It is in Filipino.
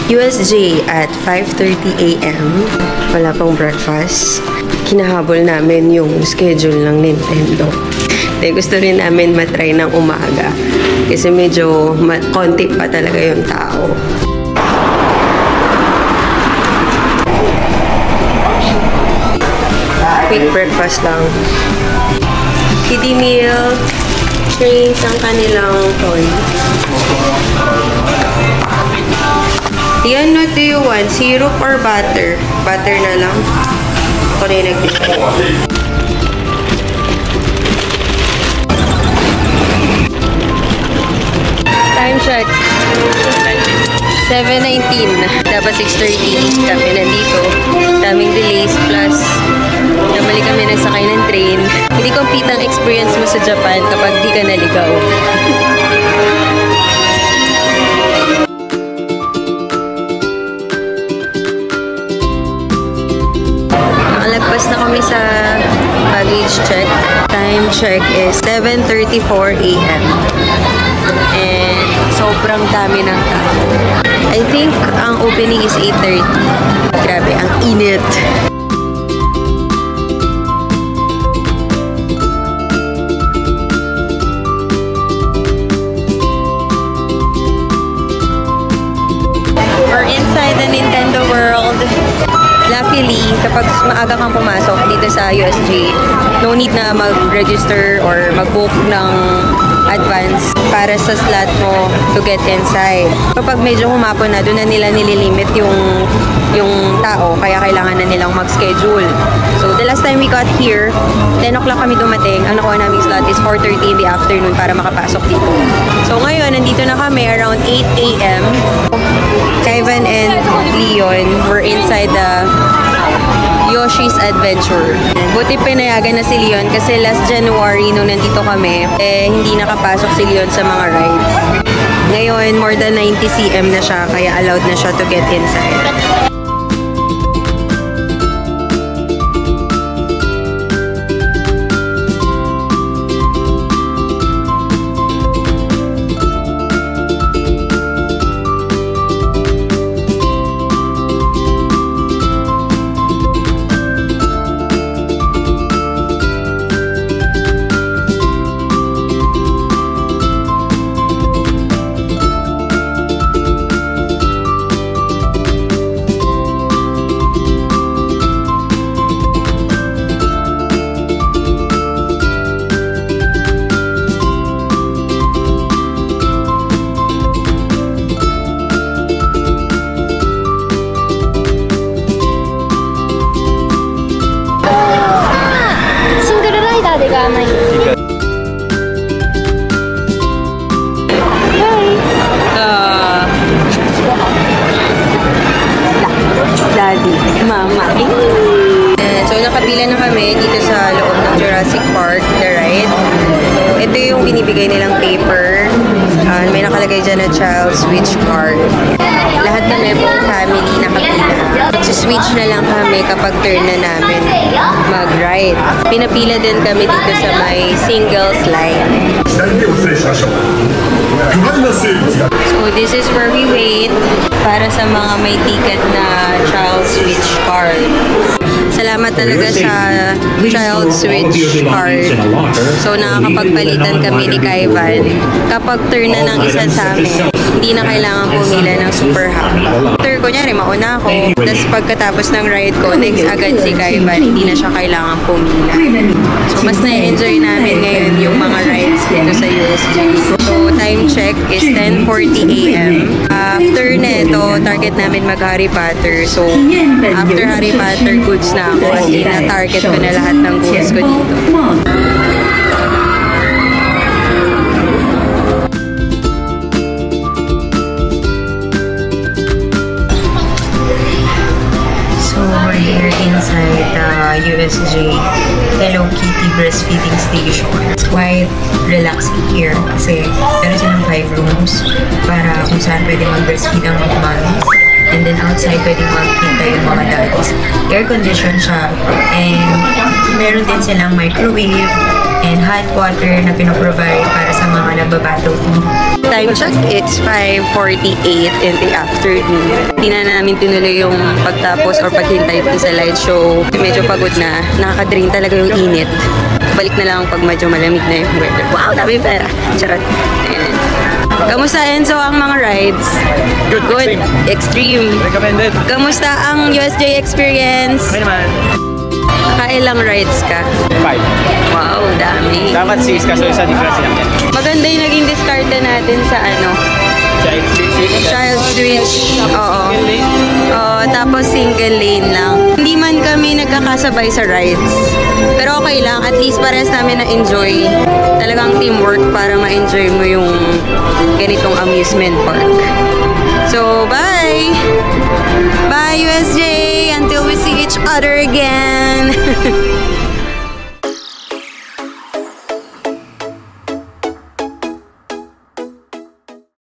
USJ at 5:30 AM. Wala pang breakfast. Kinahabol namin yung schedule ng Nintendo. Gusto rin namin matry ng umaga. Kasi medyo konti pa talaga yung tao. Quick breakfast lang. Kiddie meal. Drinks ang kanilang toy. Yan, what do you want? Syrup or butter? Butter na lang. Ako na yung nag-decide. Time check. 7:19. Dapat 6:30 kami nandito. Daming delays plus namali kami nagsakay ng train. Hindi complete ang experience mo sa Japan kapag di ka naligaw. Nakalagpas na kami sa baggage check. Time check is 7:34 AM. And sobrang dami ng tao. I think ang opening is 8:30. Grabe, ang init. We're inside the Nintendo World. Luckily, kapag maaga kang pumasok dito sa USJ, no need na mag-register or mag-book ng advance para sa slot mo to get inside. Kapag medyo humapon na, doon na nila nililimit yung tao, kaya kailangan na nilang mag-schedule. So, the last time we got here, 10 o'clock kami dumating. Ang nakuha naming slot is 4:30 in the afternoon para makapasok dito. So, ngayon, nandito na kami around 8 AM. Kaivan and Leon were inside the Yoshi's Adventure. Buti pinayagan na si Leon kasi last January nung nandito kami, hindi nakapasok si Leon sa mga rides. Ngayon, more than 90 cm na siya, kaya allowed na siya to get inside. Daddy, Mama. So, nakapila na kami dito sa loob ng Jurassic Park, the ride. So, ito yung binibigay nilang paper. May nakalagay dyan na child's switch card. Lahat kami buong family nakapila. Switch na lang kami kapag turn na namin mag-ride. Pinapila din kami dito sa may singles line. So, this is where we wait para sa mga may ticket na child switch card. Salamat talaga sa child switch card. So, nakakapagpalitan kami ni Kaivan. Kapag turn na ng isa sa amin, hindi na kailangan pumila ng super happy. After, kunyari, mauna ako. Tapos, pagkatapos ng ride ko, next agad si Kaivan, hindi na siya kailangan pumila. So, mas na-enjoy namin ngayon yung mga rides dito sa USJ. So, time check is 10:40 AM. After neto, target namin mag-Harry Potter. So, after Harry Potter, goods na ako. As in, na-target ko na lahat ng goals ko dito. So, we're here inside the USJ Hello Kitty breastfeeding station. It's quite relaxing here kasi meron silang 5 rooms para kung saan pwede mag-breastfeed ang mga mommies. And then outside, pwedeng magkita yung mga daddies. Air condition siya. And meron din silang microwave and hot water na pinoprovide para sa mga nagbabattle fee. Time check, it's 5:48 in the afternoon. Hindi na namin tinuloy yung pagtapos or paghintay sa light show. Medyo pagod na, nakaka-drain talaga yung init. Balik na lang pag medyo malamig na yung weather. Wow, dami pera. Charot. Ayan. Kamusta, Enzo, ang mga rides? Good. Extreme. Recommended. Kamusta ang USJ experience? Okay naman. Nakailang rides ka? 5. Wow, dami. Dapat 6 kaso isa difference lang yan. Maganda yung naging diskarte natin sa Child Switch. Oo. Tapos single lane lang. Hindi man kami nagkakasabay sa rides. Pero okay lang. At least parehas namin na-enjoy. Talagang teamwork para ma-enjoy mo yung ganitong amusement park. So, bye! Bye, USJ! Until we see each other again!